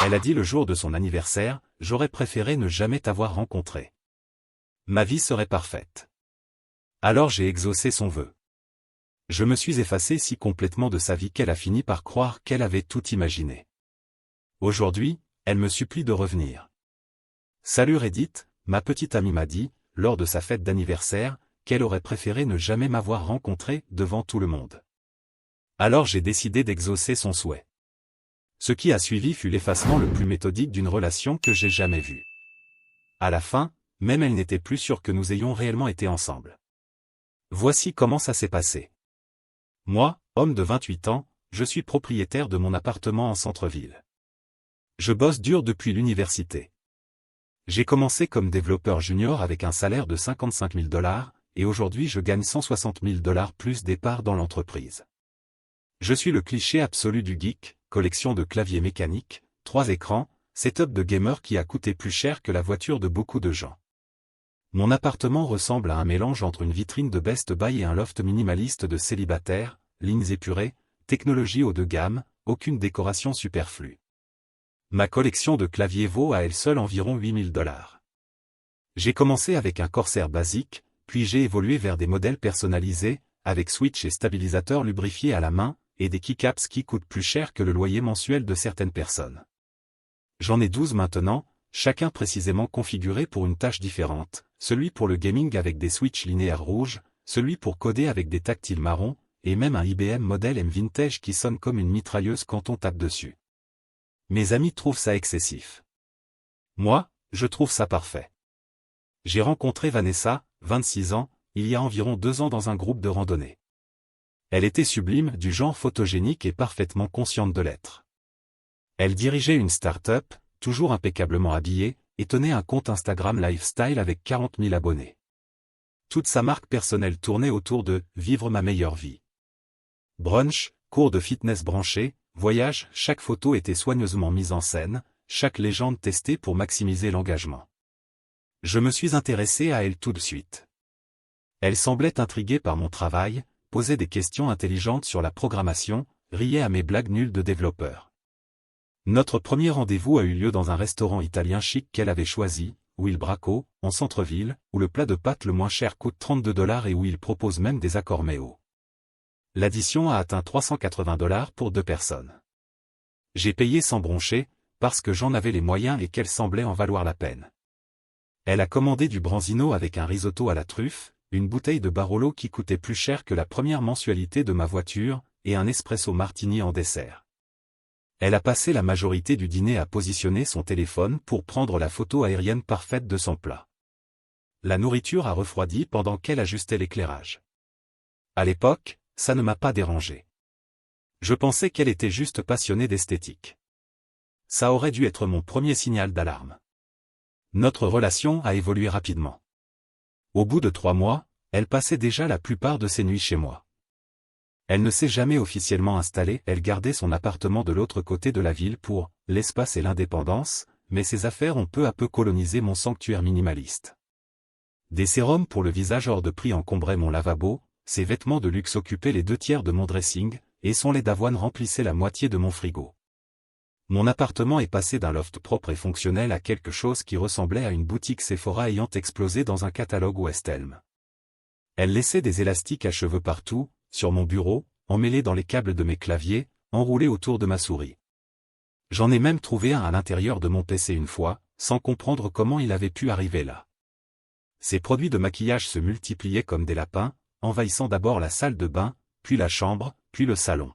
Elle a dit le jour de son anniversaire, « J'aurais préféré ne jamais t'avoir rencontré. Ma vie serait parfaite. » Alors j'ai exaucé son vœu. Je me suis effacé si complètement de sa vie qu'elle a fini par croire qu'elle avait tout imaginé. Aujourd'hui, elle me supplie de revenir. Salut Reddit, ma petite amie m'a dit, lors de sa fête d'anniversaire, qu'elle aurait préféré ne jamais m'avoir rencontré devant tout le monde. Alors j'ai décidé d'exaucer son souhait. Ce qui a suivi fut l'effacement le plus méthodique d'une relation que j'ai jamais vue. À la fin, même elle n'était plus sûre que nous ayons réellement été ensemble. Voici comment ça s'est passé. Moi, homme de 28 ans, je suis propriétaire de mon appartement en centre-ville. Je bosse dur depuis l'université. J'ai commencé comme développeur junior avec un salaire de 55 000 $, et aujourd'hui je gagne 160 000 $ plus des parts dans l'entreprise. Je suis le cliché absolu du geek, collection de claviers mécaniques, 3 écrans, setup de gamer qui a coûté plus cher que la voiture de beaucoup de gens. Mon appartement ressemble à un mélange entre une vitrine de Best Buy et un loft minimaliste de célibataires, lignes épurées, technologie haut de gamme, aucune décoration superflue. Ma collection de claviers vaut à elle seule environ 8 000 $. J'ai commencé avec un Corsair basique, puis j'ai évolué vers des modèles personnalisés, avec switch et stabilisateur lubrifiés à la main, et des keycaps qui coûtent plus cher que le loyer mensuel de certaines personnes. J'en ai 12 maintenant, chacun précisément configuré pour une tâche différente, celui pour le gaming avec des switches linéaires rouges, celui pour coder avec des tactiles marrons, et même un IBM modèle M Vintage qui sonne comme une mitrailleuse quand on tape dessus. Mes amis trouvent ça excessif. Moi, je trouve ça parfait. J'ai rencontré Vanessa, 26 ans, il y a environ 2 ans dans un groupe de randonnée. Elle était sublime, du genre photogénique et parfaitement consciente de l'être. Elle dirigeait une start-up, toujours impeccablement habillée, et tenait un compte Instagram lifestyle avec 40 000 abonnés. Toute sa marque personnelle tournait autour de « vivre ma meilleure vie ». Brunch, cours de fitness branché, voyage, chaque photo était soigneusement mise en scène, chaque légende testée pour maximiser l'engagement. Je me suis intéressé à elle tout de suite. Elle semblait intriguée par mon travail, posait des questions intelligentes sur la programmation, riait à mes blagues nulles de développeur. Notre premier rendez-vous a eu lieu dans un restaurant italien chic qu'elle avait choisi, Will Braco, en centre-ville, où le plat de pâtes le moins cher coûte 32 $ et où il propose même des accords méo. L'addition a atteint 380 $ pour 2 personnes. J'ai payé sans broncher, parce que j'en avais les moyens et qu'elle semblait en valoir la peine. Elle a commandé du branzino avec un risotto à la truffe, une bouteille de Barolo qui coûtait plus cher que la première mensualité de ma voiture, et un espresso martini en dessert. Elle a passé la majorité du dîner à positionner son téléphone pour prendre la photo aérienne parfaite de son plat. La nourriture a refroidi pendant qu'elle ajustait l'éclairage. À l'époque, ça ne m'a pas dérangé. Je pensais qu'elle était juste passionnée d'esthétique. Ça aurait dû être mon premier signal d'alarme. Notre relation a évolué rapidement. Au bout de 3 mois, elle passait déjà la plupart de ses nuits chez moi. Elle ne s'est jamais officiellement installée, elle gardait son appartement de l'autre côté de la ville pour l'espace et l'indépendance, mais ses affaires ont peu à peu colonisé mon sanctuaire minimaliste. Des sérums pour le visage hors de prix encombraient mon lavabo, ses vêtements de luxe occupaient les 2/3 de mon dressing, et son lait d'avoine remplissait la moitié de mon frigo. Mon appartement est passé d'un loft propre et fonctionnel à quelque chose qui ressemblait à une boutique Sephora ayant explosé dans un catalogue West Elm. Elle laissait des élastiques à cheveux partout, sur mon bureau, emmêlés dans les câbles de mes claviers, enroulés autour de ma souris. J'en ai même trouvé un à l'intérieur de mon PC une fois, sans comprendre comment il avait pu arriver là. Ces produits de maquillage se multipliaient comme des lapins, envahissant d'abord la salle de bain, puis la chambre, puis le salon.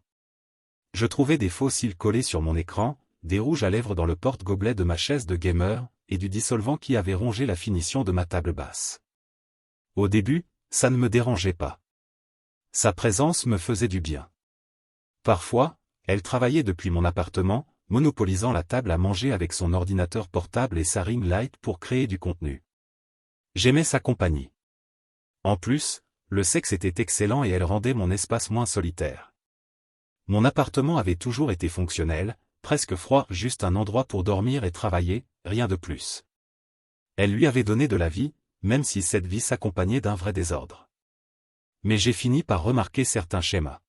Je trouvais des faux cils collés sur mon écran, des rouges à lèvres dans le porte-gobelet de ma chaise de gamer, et du dissolvant qui avait rongé la finition de ma table basse. Au début, ça ne me dérangeait pas. Sa présence me faisait du bien. Parfois, elle travaillait depuis mon appartement, monopolisant la table à manger avec son ordinateur portable et sa ring light pour créer du contenu. J'aimais sa compagnie. En plus, le sexe était excellent et elle rendait mon espace moins solitaire. Mon appartement avait toujours été fonctionnel, presque froid, juste un endroit pour dormir et travailler, rien de plus. Elle lui avait donné de la vie, même si cette vie s'accompagnait d'un vrai désordre. Mais j'ai fini par remarquer certains schémas.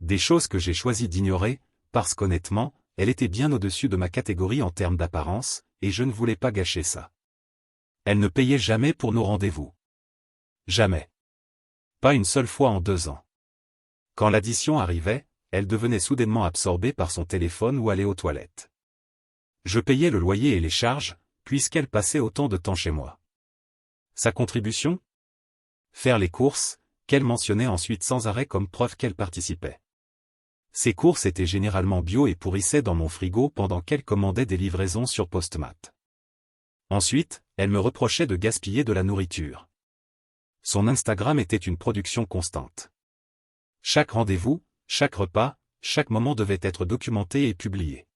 Des choses que j'ai choisi d'ignorer, parce qu'honnêtement, elle était bien au-dessus de ma catégorie en termes d'apparence, et je ne voulais pas gâcher ça. Elle ne payait jamais pour nos rendez-vous. Jamais. Pas une seule fois en 2 ans. Quand l'addition arrivait, elle devenait soudainement absorbée par son téléphone ou allait aux toilettes. Je payais le loyer et les charges, puisqu'elle passait autant de temps chez moi. Sa contribution? Faire les courses, qu'elle mentionnait ensuite sans arrêt comme preuve qu'elle participait. Ses courses étaient généralement bio et pourrissaient dans mon frigo pendant qu'elle commandait des livraisons sur Postmat. Ensuite, elle me reprochait de gaspiller de la nourriture. Son Instagram était une production constante. Chaque rendez-vous, chaque repas, chaque moment devait être documenté et publié.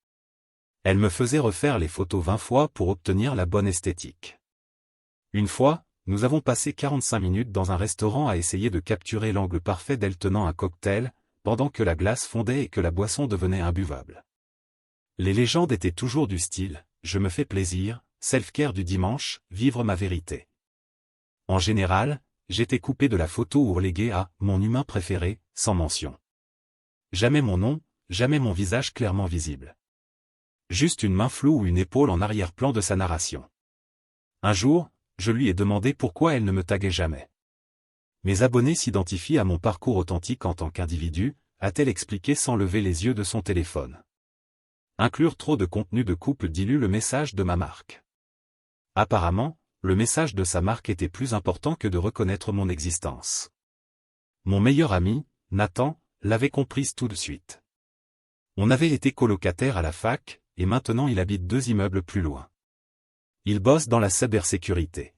Elle me faisait refaire les photos 20 fois pour obtenir la bonne esthétique. Une fois, nous avons passé 45 minutes dans un restaurant à essayer de capturer l'angle parfait d'elle tenant un cocktail, pendant que la glace fondait et que la boisson devenait imbuvable. Les légendes étaient toujours du style « je me fais plaisir », self-care du dimanche, vivre ma vérité. En général, j'étais coupé de la photo ou relégué à « mon humain préféré », sans mention. Jamais mon nom, jamais mon visage clairement visible. Juste une main floue ou une épaule en arrière-plan de sa narration. Un jour, je lui ai demandé pourquoi elle ne me taguait jamais. Mes abonnés s'identifient à mon parcours authentique en tant qu'individu, a-t-elle expliqué sans lever les yeux de son téléphone. Inclure trop de contenu de couple dilue le message de ma marque. Apparemment, le message de sa marque était plus important que de reconnaître mon existence. Mon meilleur ami, Nathan, l'avait comprise tout de suite. On avait été colocataires à la fac, et maintenant il habite 2 immeubles plus loin. Il bosse dans la cybersécurité.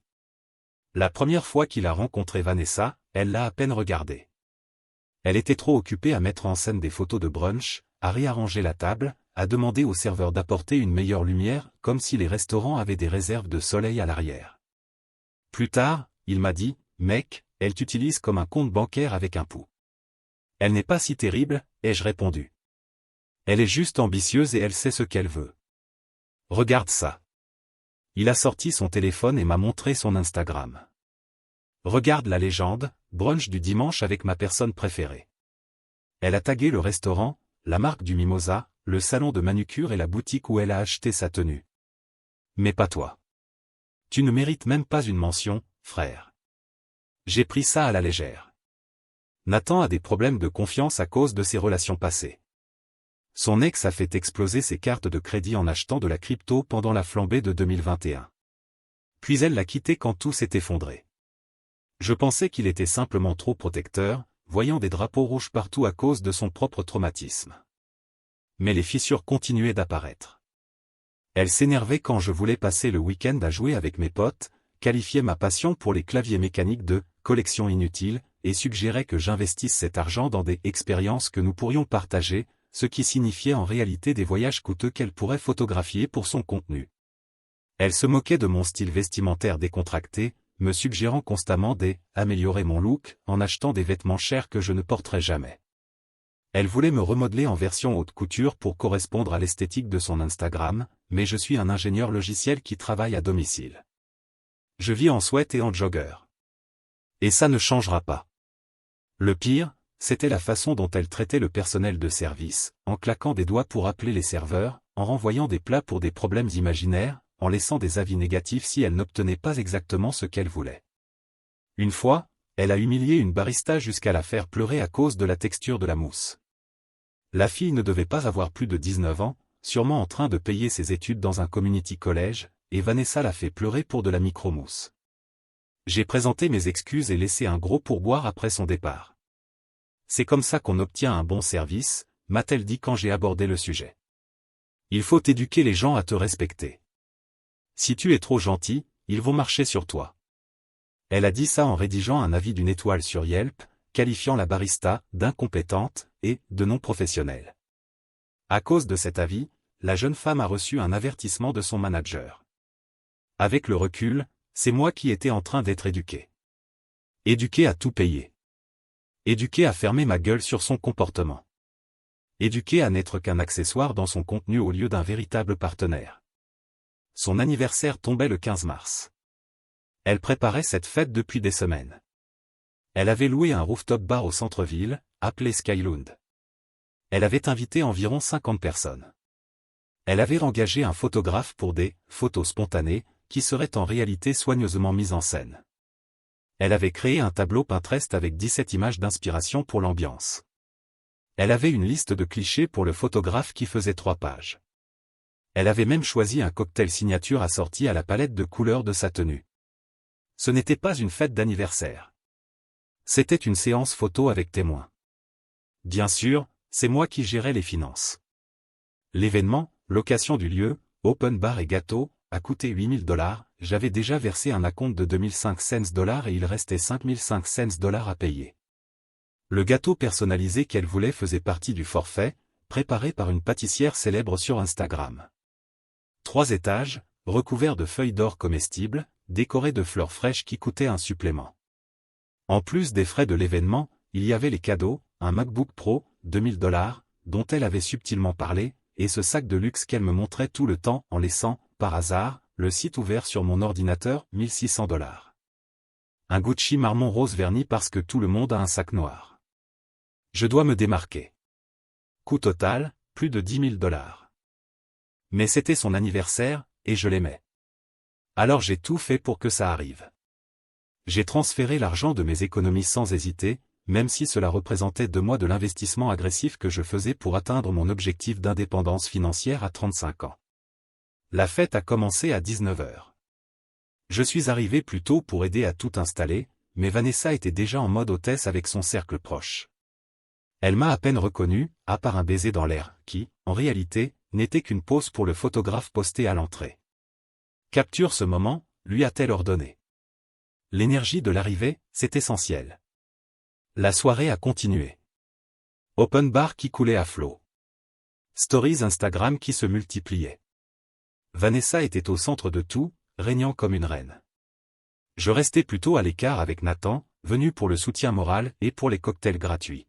La première fois qu'il a rencontré Vanessa, elle l'a à peine regardée. Elle était trop occupée à mettre en scène des photos de brunch, à réarranger la table, à demander au serveur d'apporter une meilleure lumière, comme si les restaurants avaient des réserves de soleil à l'arrière. Plus tard, il m'a dit, « Mec, elle t'utilise comme un compte bancaire avec un pouls. » Elle n'est pas si terrible, ai-je répondu. Elle est juste ambitieuse et elle sait ce qu'elle veut. Regarde ça. Il a sorti son téléphone et m'a montré son Instagram. Regarde la légende, brunch du dimanche avec ma personne préférée. Elle a tagué le restaurant, la marque du mimosa, le salon de manucure et la boutique où elle a acheté sa tenue. Mais pas toi. Tu ne mérites même pas une mention, frère. J'ai pris ça à la légère. Nathan a des problèmes de confiance à cause de ses relations passées. Son ex a fait exploser ses cartes de crédit en achetant de la crypto pendant la flambée de 2021. Puis elle l'a quitté quand tout s'est effondré. Je pensais qu'il était simplement trop protecteur, voyant des drapeaux rouges partout à cause de son propre traumatisme. Mais les fissures continuaient d'apparaître. Elle s'énervait quand je voulais passer le week-end à jouer avec mes potes, qualifiait ma passion pour les claviers mécaniques de « collection inutile » et suggérait que j'investisse cet argent dans des expériences que nous pourrions partager, ce qui signifiait en réalité des voyages coûteux qu'elle pourrait photographier pour son contenu. Elle se moquait de mon style vestimentaire décontracté, me suggérant constamment améliorer mon look en achetant des vêtements chers que je ne porterais jamais. Elle voulait me remodeler en version haute couture pour correspondre à l'esthétique de son Instagram, mais je suis un ingénieur logiciel qui travaille à domicile. Je vis en sweat et en jogger. Et ça ne changera pas. Le pire, c'était la façon dont elle traitait le personnel de service, en claquant des doigts pour appeler les serveurs, en renvoyant des plats pour des problèmes imaginaires, en laissant des avis négatifs si elle n'obtenait pas exactement ce qu'elle voulait. Une fois, elle a humilié une barista jusqu'à la faire pleurer à cause de la texture de la mousse. La fille ne devait pas avoir plus de 19 ans, sûrement en train de payer ses études dans un community college, et Vanessa l'a fait pleurer pour de la micromousse. J'ai présenté mes excuses et laissé un gros pourboire après son départ. C'est comme ça qu'on obtient un bon service, m'a-t-elle dit quand j'ai abordé le sujet. Il faut éduquer les gens à te respecter. Si tu es trop gentil, ils vont marcher sur toi. Elle a dit ça en rédigeant un avis d'1 étoile sur Yelp, qualifiant la barista d'incompétente et de non professionnelle. À cause de cet avis, la jeune femme a reçu un avertissement de son manager. Avec le recul, c'est moi qui étais en train d'être éduqué. Éduqué à tout payer. Éduqué à fermer ma gueule sur son comportement. Éduqué à n'être qu'un accessoire dans son contenu au lieu d'un véritable partenaire. Son anniversaire tombait le 15 mars. Elle préparait cette fête depuis des semaines. Elle avait loué un rooftop bar au centre-ville, appelé Skylund. Elle avait invité environ 50 personnes. Elle avait engagé un photographe pour des « photos spontanées » qui seraient en réalité soigneusement mises en scène. Elle avait créé un tableau Pinterest avec 17 images d'inspiration pour l'ambiance. Elle avait une liste de clichés pour le photographe qui faisait 3 pages. Elle avait même choisi un cocktail signature assorti à la palette de couleurs de sa tenue. Ce n'était pas une fête d'anniversaire. C'était une séance photo avec témoins. Bien sûr, c'est moi qui gérais les finances. L'événement, location du lieu, open bar et gâteau, a coûté 8 000 $, j'avais déjà versé un acompte de 2005 $ et il restait 5005 $ à payer. Le gâteau personnalisé qu'elle voulait faisait partie du forfait, préparé par une pâtissière célèbre sur Instagram. 3 étages, recouverts de feuilles d'or comestibles, décorés de fleurs fraîches qui coûtaient un supplément. En plus des frais de l'événement, il y avait les cadeaux, un MacBook Pro, 2000 $, dont elle avait subtilement parlé, et ce sac de luxe qu'elle me montrait tout le temps en laissant, par hasard, le site ouvert sur mon ordinateur, 1600 $. Un Gucci marron rose verni parce que tout le monde a un sac noir. Je dois me démarquer. Coût total, plus de 10 000 $. Mais c'était son anniversaire, et je l'aimais. Alors j'ai tout fait pour que ça arrive. J'ai transféré l'argent de mes économies sans hésiter, même si cela représentait 2 mois de l'investissement agressif que je faisais pour atteindre mon objectif d'indépendance financière à 35 ans. La fête a commencé à 19 h. Je suis arrivé plus tôt pour aider à tout installer, mais Vanessa était déjà en mode hôtesse avec son cercle proche. Elle m'a à peine reconnu, à part un baiser dans l'air, qui, en réalité, n'était qu'une pose pour le photographe posté à l'entrée. Capture ce moment, lui a-t-elle ordonné. L'énergie de l'arrivée, c'est essentiel. La soirée a continué. Open bar qui coulait à flot. Stories Instagram qui se multipliaient. Vanessa était au centre de tout, régnant comme une reine. Je restais plutôt à l'écart avec Nathan, venu pour le soutien moral et pour les cocktails gratuits.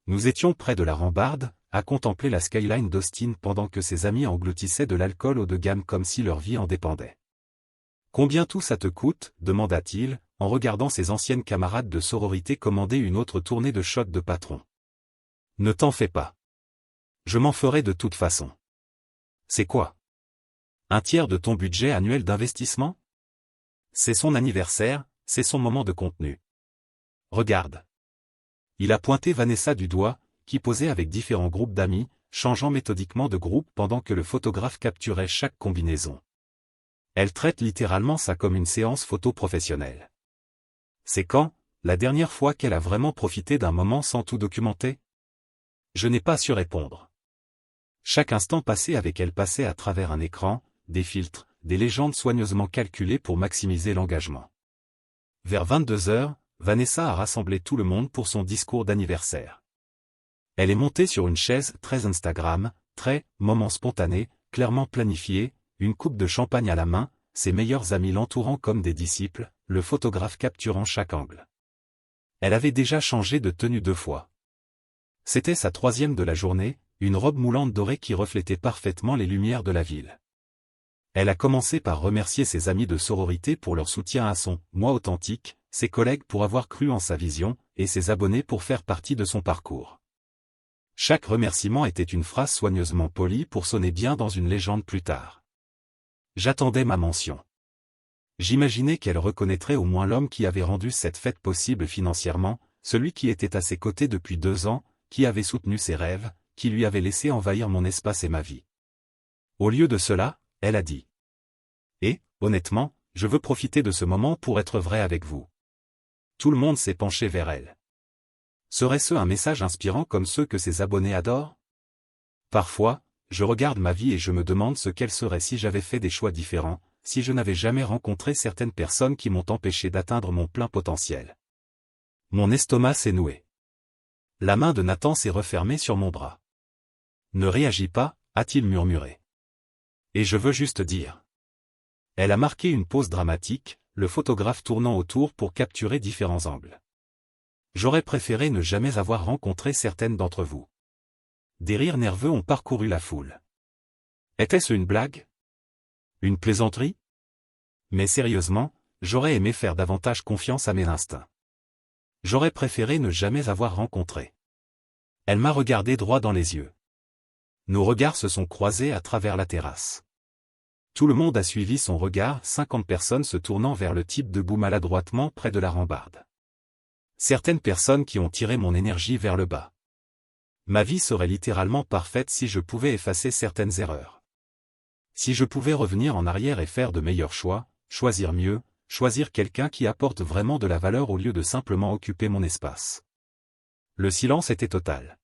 Nous étions près de la rambarde, à contempler la skyline d'Austin pendant que ses amis engloutissaient de l'alcool haut de gamme comme si leur vie en dépendait. « Combien tout ça te coûte ?» demanda-t-il, en regardant ses anciennes camarades de sororité commander une autre tournée de shots de patron. « Ne t'en fais pas. Je m'en ferai de toute façon. » C'est quoi? Un tiers de ton budget annuel d'investissement? C'est son anniversaire, c'est son moment de contenu. Regarde. Il a pointé Vanessa du doigt, qui posait avec différents groupes d'amis, changeant méthodiquement de groupe pendant que le photographe capturait chaque combinaison. Elle traite littéralement ça comme une séance photo professionnelle. C'est quand, la dernière fois qu'elle a vraiment profité d'un moment sans tout documenter? Je n'ai pas su répondre. Chaque instant passé avec elle passait à travers un écran, des filtres, des légendes soigneusement calculées pour maximiser l'engagement. Vers 22 h, Vanessa a rassemblé tout le monde pour son discours d'anniversaire. Elle est montée sur une chaise très Instagram, très moment spontané, clairement planifié, une coupe de champagne à la main, ses meilleurs amis l'entourant comme des disciples, le photographe capturant chaque angle. Elle avait déjà changé de tenue 2 fois. C'était sa 3e de la journée, une robe moulante dorée qui reflétait parfaitement les lumières de la ville. Elle a commencé par remercier ses amis de sororité pour leur soutien à son « moi authentique », ses collègues pour avoir cru en sa vision, et ses abonnés pour faire partie de son parcours. Chaque remerciement était une phrase soigneusement polie pour sonner bien dans une légende plus tard. J'attendais ma mention. J'imaginais qu'elle reconnaîtrait au moins l'homme qui avait rendu cette fête possible financièrement, celui qui était à ses côtés depuis 2 ans, qui avait soutenu ses rêves, qui lui avait laissé envahir mon espace et ma vie. Au lieu de cela, elle a dit. Et, honnêtement, je veux profiter de ce moment pour être vrai avec vous. Tout le monde s'est penché vers elle. Serait-ce un message inspirant comme ceux que ses abonnés adorent? Parfois, je regarde ma vie et je me demande ce qu'elle serait si j'avais fait des choix différents, si je n'avais jamais rencontré certaines personnes qui m'ont empêché d'atteindre mon plein potentiel. Mon estomac s'est noué. La main de Nathan s'est refermée sur mon bras. Ne réagis pas, a-t-il murmuré. Et je veux juste dire. Elle a marqué une pause dramatique, le photographe tournant autour pour capturer différents angles. J'aurais préféré ne jamais avoir rencontré certaines d'entre vous. Des rires nerveux ont parcouru la foule. Était-ce une blague? Une plaisanterie? Mais sérieusement, j'aurais aimé faire davantage confiance à mes instincts. J'aurais préféré ne jamais avoir rencontré. Elle m'a regardé droit dans les yeux. Nos regards se sont croisés à travers la terrasse. Tout le monde a suivi son regard, 50 personnes se tournant vers le type debout maladroitement près de la rambarde. Certaines personnes qui ont tiré mon énergie vers le bas. Ma vie serait littéralement parfaite si je pouvais effacer certaines erreurs. Si je pouvais revenir en arrière et faire de meilleurs choix, choisir mieux, choisir quelqu'un qui apporte vraiment de la valeur au lieu de simplement occuper mon espace. Le silence était total.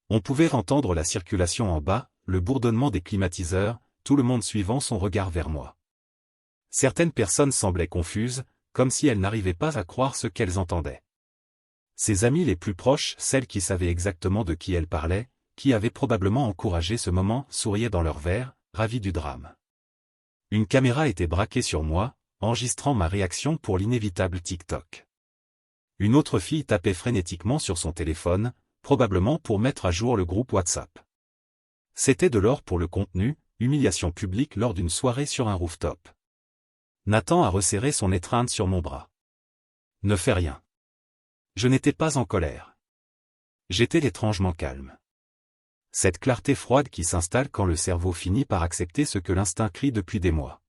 On pouvait entendre la circulation en bas, le bourdonnement des climatiseurs, tout le monde suivant son regard vers moi. Certaines personnes semblaient confuses, comme si elles n'arrivaient pas à croire ce qu'elles entendaient. Ses amies les plus proches, celles qui savaient exactement de qui elles parlaient, qui avaient probablement encouragé ce moment, souriaient dans leurs verres, ravis du drame. Une caméra était braquée sur moi, enregistrant ma réaction pour l'inévitable TikTok. Une autre fille tapait frénétiquement sur son téléphone, probablement pour mettre à jour le groupe WhatsApp. C'était de l'or pour le contenu, humiliation publique lors d'une soirée sur un rooftop. Nathan a resserré son étreinte sur mon bras. Ne fais rien. Je n'étais pas en colère. J'étais étrangement calme. Cette clarté froide qui s'installe quand le cerveau finit par accepter ce que l'instinct crie depuis des mois.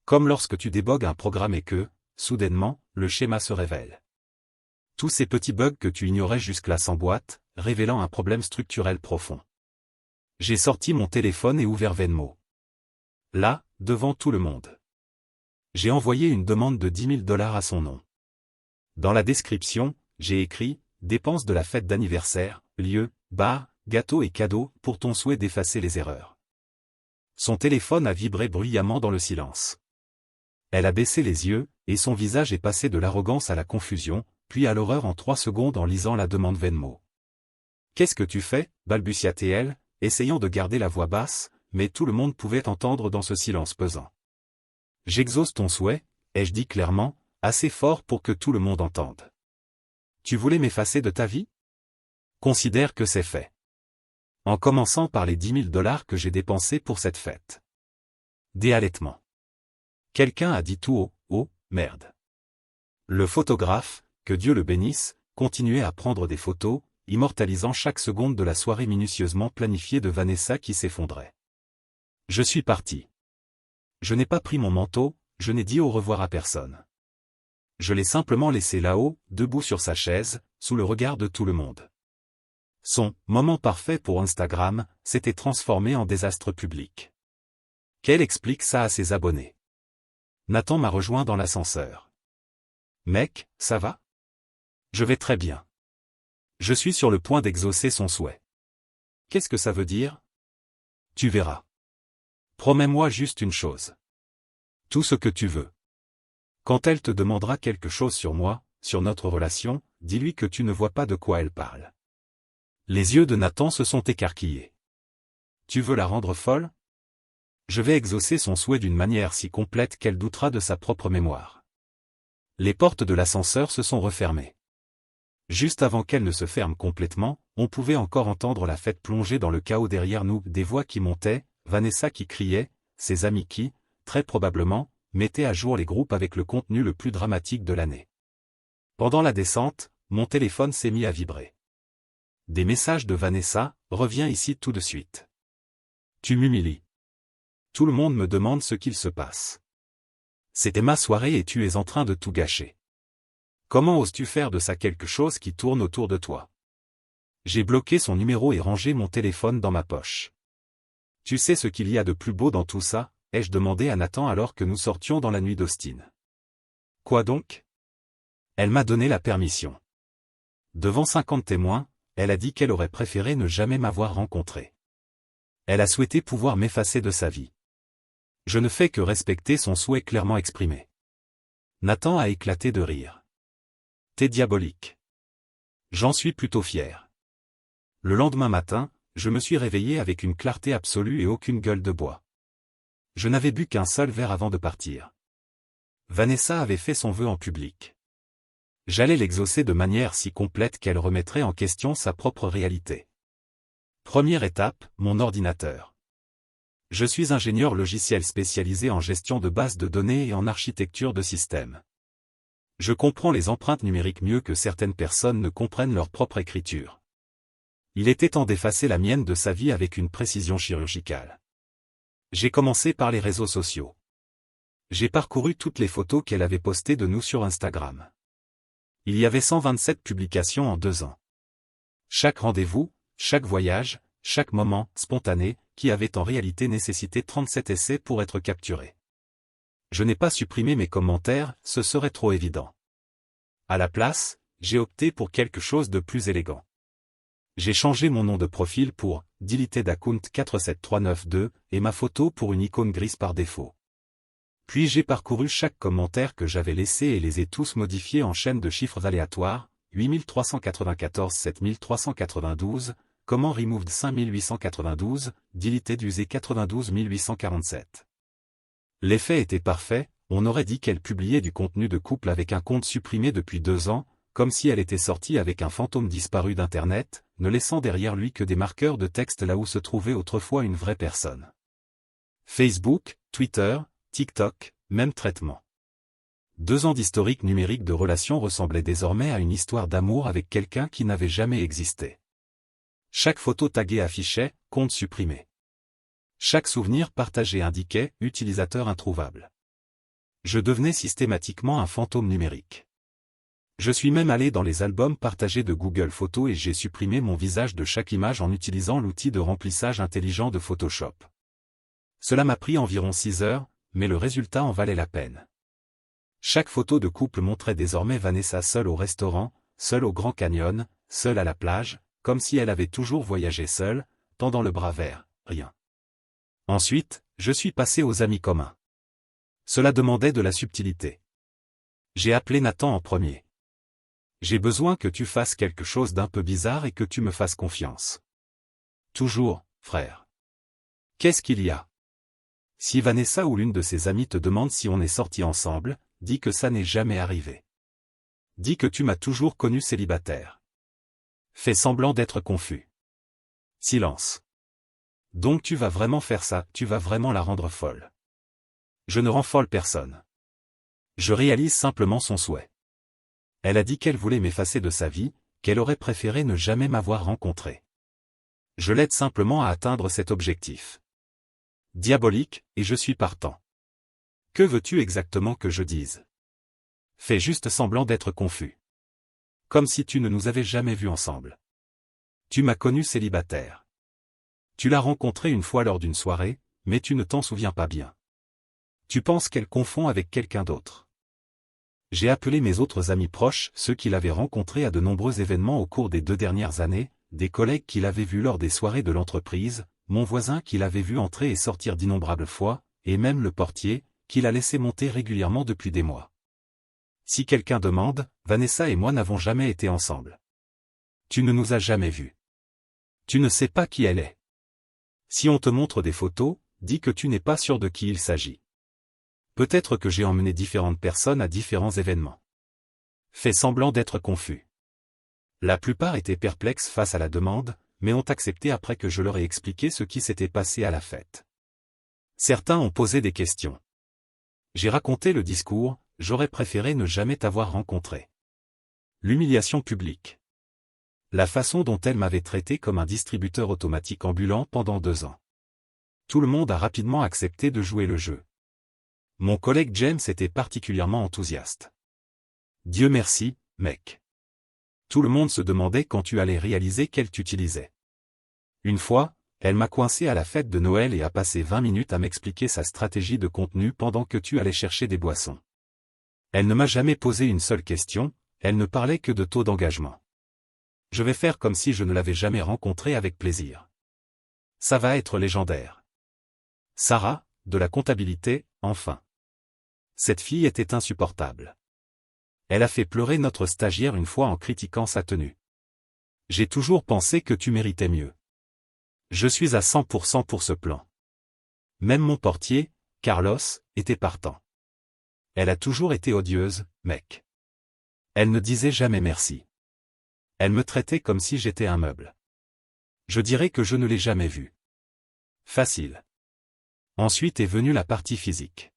Comme lorsque tu débogues un programme et que, soudainement, le schéma se révèle. Tous ces petits bugs que tu ignorais jusque-là s'emboîtent, révélant un problème structurel profond. J'ai sorti mon téléphone et ouvert Venmo. Là, devant tout le monde. J'ai envoyé une demande de 10 000 $ à son nom. Dans la description, j'ai écrit « Dépenses de la fête d'anniversaire, lieu, bar, gâteau et cadeaux pour ton souhait d'effacer les erreurs. » Son téléphone a vibré bruyamment dans le silence. Elle a baissé les yeux, et son visage est passé de l'arrogance à la confusion, puis à l'horreur en 3 secondes en lisant la demande Venmo. « Qu'est-ce que tu fais » balbutia-t-elle, essayant de garder la voix basse, mais tout le monde pouvait entendre dans ce silence pesant. « J'exauce ton souhait, ai-je dit clairement, assez fort pour que tout le monde entende. Tu voulais m'effacer de ta vie ? Considère que c'est fait. En commençant par les 10 000 $ que j'ai dépensés pour cette fête. » Des halètements. Quelqu'un a dit tout haut, « Oh, merde. » Le photographe, que Dieu le bénisse, continuait à prendre des photos, immortalisant chaque seconde de la soirée minutieusement planifiée de Vanessa qui s'effondrait. Je suis parti. Je n'ai pas pris mon manteau, je n'ai dit au revoir à personne. Je l'ai simplement laissé là-haut, debout sur sa chaise, sous le regard de tout le monde. Son « moment parfait pour Instagram » s'était transformé en désastre public. Qu'elle explique ça à ses abonnés. Nathan m'a rejoint dans l'ascenseur. « Mec, ça va ? » Je vais très bien. Je suis sur le point d'exaucer son souhait. Qu'est-ce que ça veut dire ? Tu verras. Promets-moi juste une chose. Tout ce que tu veux. Quand elle te demandera quelque chose sur moi, sur notre relation, dis-lui que tu ne vois pas de quoi elle parle. Les yeux de Nathan se sont écarquillés. Tu veux la rendre folle ? Je vais exaucer son souhait d'une manière si complète qu'elle doutera de sa propre mémoire. Les portes de l'ascenseur se sont refermées. Juste avant qu'elles ne se ferment complètement, on pouvait encore entendre la fête plonger dans le chaos derrière nous, des voix qui montaient, Vanessa qui criait, ses amis qui, très probablement, mettaient à jour les groupes avec le contenu le plus dramatique de l'année. Pendant la descente, mon téléphone s'est mis à vibrer. Des messages de Vanessa, reviens ici tout de suite. Tu m'humilies. Tout le monde me demande ce qu'il se passe. C'était ma soirée et tu es en train de tout gâcher. Comment oses-tu faire de ça quelque chose qui tourne autour de toi? J'ai bloqué son numéro et rangé mon téléphone dans ma poche. Tu sais ce qu'il y a de plus beau dans tout ça? Ai-je demandé à Nathan alors que nous sortions dans la nuit d'Austin. Quoi donc? Elle m'a donné la permission. Devant 50 témoins, elle a dit qu'elle aurait préféré ne jamais m'avoir rencontré. Elle a souhaité pouvoir m'effacer de sa vie. Je ne fais que respecter son souhait clairement exprimé. Nathan a éclaté de rire. T'es diabolique. J'en suis plutôt fier. Le lendemain matin, je me suis réveillé avec une clarté absolue et aucune gueule de bois. Je n'avais bu qu'un seul verre avant de partir. Vanessa avait fait son vœu en public. J'allais l'exaucer de manière si complète qu'elle remettrait en question sa propre réalité. Première étape, mon ordinateur. Je suis ingénieur logiciel spécialisé en gestion de bases de données et en architecture de systèmes. Je comprends les empreintes numériques mieux que certaines personnes ne comprennent leur propre écriture. Il était temps d'effacer la mienne de sa vie avec une précision chirurgicale. J'ai commencé par les réseaux sociaux. J'ai parcouru toutes les photos qu'elle avait postées de nous sur Instagram. Il y avait 127 publications en 2 ans. Chaque rendez-vous, chaque voyage, chaque moment spontané, qui avait en réalité nécessité 37 essais pour être capturé. Je n'ai pas supprimé mes commentaires, ce serait trop évident. À la place, j'ai opté pour quelque chose de plus élégant. J'ai changé mon nom de profil pour « Deleted Account 47392 » et ma photo pour une icône grise par défaut. Puis j'ai parcouru chaque commentaire que j'avais laissé et les ai tous modifiés en chaîne de chiffres aléatoires, 8394 7392, comment removed 5892, deleted usé 92847. L'effet était parfait, on aurait dit qu'elle publiait du contenu de couple avec un compte supprimé depuis 2 ans, comme si elle était sortie avec un fantôme disparu d'Internet, ne laissant derrière lui que des marqueurs de texte là où se trouvait autrefois une vraie personne. Facebook, Twitter, TikTok, même traitement. 2 ans d'historique numérique de relations ressemblaient désormais à une histoire d'amour avec quelqu'un qui n'avait jamais existé. Chaque photo taguée affichait « compte supprimé ». Chaque souvenir partagé indiquait « utilisateur introuvable ». Je devenais systématiquement un fantôme numérique. Je suis même allé dans les albums partagés de Google Photos et j'ai supprimé mon visage de chaque image en utilisant l'outil de remplissage intelligent de Photoshop. Cela m'a pris environ 6 heures, mais le résultat en valait la peine. Chaque photo de couple montrait désormais Vanessa seule au restaurant, seule au Grand Canyon, seule à la plage, comme si elle avait toujours voyagé seule, tendant le bras vers rien. Ensuite, je suis passé aux amis communs. Cela demandait de la subtilité. J'ai appelé Nathan en premier. J'ai besoin que tu fasses quelque chose d'un peu bizarre et que tu me fasses confiance. Toujours, frère. Qu'est-ce qu'il y a? Si Vanessa ou l'une de ses amies te demande si on est sortis ensemble, dis que ça n'est jamais arrivé. Dis que tu m'as toujours connu célibataire. Fais semblant d'être confus. Silence. Donc tu vas vraiment faire ça, tu vas vraiment la rendre folle. Je ne rends folle personne. Je réalise simplement son souhait. Elle a dit qu'elle voulait m'effacer de sa vie, qu'elle aurait préféré ne jamais m'avoir rencontré. Je l'aide simplement à atteindre cet objectif. Diabolique, et je suis partant. Que veux-tu exactement que je dise? Fais juste semblant d'être confus. Comme si tu ne nous avais jamais vus ensemble. Tu m'as connu célibataire. Tu l'as rencontré une fois lors d'une soirée, mais tu ne t'en souviens pas bien. Tu penses qu'elle confond avec quelqu'un d'autre. J'ai appelé mes autres amis proches, ceux qu'il avait rencontrés à de nombreux événements au cours des 2 dernières années, des collègues qu'il avait vus lors des soirées de l'entreprise, mon voisin qu'il avait vu entrer et sortir d'innombrables fois, et même le portier, qu'il a laissé monter régulièrement depuis des mois. Si quelqu'un demande, Vanessa et moi n'avons jamais été ensemble. Tu ne nous as jamais vus. Tu ne sais pas qui elle est. Si on te montre des photos, dis que tu n'es pas sûr de qui il s'agit. Peut-être que j'ai emmené différentes personnes à différents événements. Fais semblant d'être confus. La plupart étaient perplexes face à la demande, mais ont accepté après que je leur ai expliqué ce qui s'était passé à la fête. Certains ont posé des questions. J'ai raconté le discours, j'aurais préféré ne jamais t'avoir rencontré. L'humiliation publique. La façon dont elle m'avait traité comme un distributeur automatique ambulant pendant 2 ans. Tout le monde a rapidement accepté de jouer le jeu. Mon collègue James était particulièrement enthousiaste. Dieu merci, mec. Tout le monde se demandait quand tu allais réaliser qu'elle t'utilisait. Une fois, elle m'a coincé à la fête de Noël et a passé 20 minutes à m'expliquer sa stratégie de contenu pendant que tu allais chercher des boissons. Elle ne m'a jamais posé une seule question, elle ne parlait que de taux d'engagement. Je vais faire comme si je ne l'avais jamais rencontrée avec plaisir. Ça va être légendaire. Sarah, de la comptabilité, enfin. Cette fille était insupportable. Elle a fait pleurer notre stagiaire une fois en critiquant sa tenue. J'ai toujours pensé que tu méritais mieux. Je suis à 100% pour ce plan. Même mon portier, Carlos, était partant. Elle a toujours été odieuse, mec. Elle ne disait jamais merci. Elle me traitait comme si j'étais un meuble. Je dirais que je ne l'ai jamais vue. Facile. Ensuite est venue la partie physique.